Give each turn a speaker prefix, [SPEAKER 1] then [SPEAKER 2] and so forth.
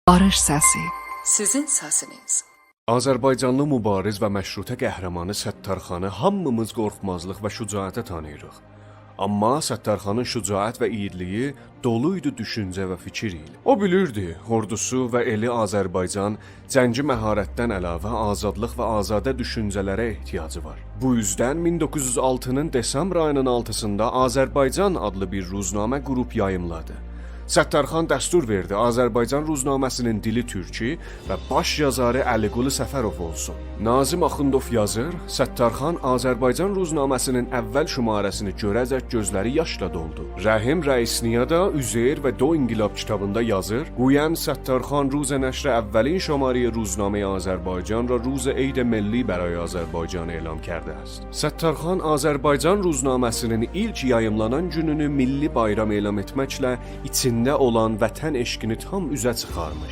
[SPEAKER 1] Barış səsi.
[SPEAKER 2] Sizin səsiniz.
[SPEAKER 3] Azərbaycanlı mübariz və məşrutə qəhrəmanı Səttarxanı hamımız qorxmazlıq və şücaətə tanıyırıq. Amma Səttarxanın şücaət və iyirliyi dolu idi düşüncə və fikir ilə. O bilirdi, ordusu və eli Azərbaycan cəngi məharətdən əlavə azadlıq və azadə düşüncələrə ehtiyacı var. Bu üzdən 1906-nın desembr ayının 6-sında Azərbaycan adlı bir ruznamə qrup yayımladı. Səttarxan dəstur verdi, Azərbaycan ruznaməsinin dili türkü və baş yazarı Əliqulu Səfərov olsun. Nazim Axundov yazır, Səttarxan Azərbaycan ruznaməsinin əvvəl şumarəsini görəcək gözləri yaşla doldu. Rəhim Rəisniya da Üzeyir və Do İnqilab kitabında yazır, Quyan Səttarxan ruzə nəşrə əvvəlin şumarı ruznamə Azərbaycan və ruzə Eyd Milli bəray Azərbaycan elan کرده است. Səttarxan Azərbaycan ruznaməsinin ilk yayımlanan gününü milli bayram elan etməklə içində olan vətən eşqini tam üzə çıxarmış.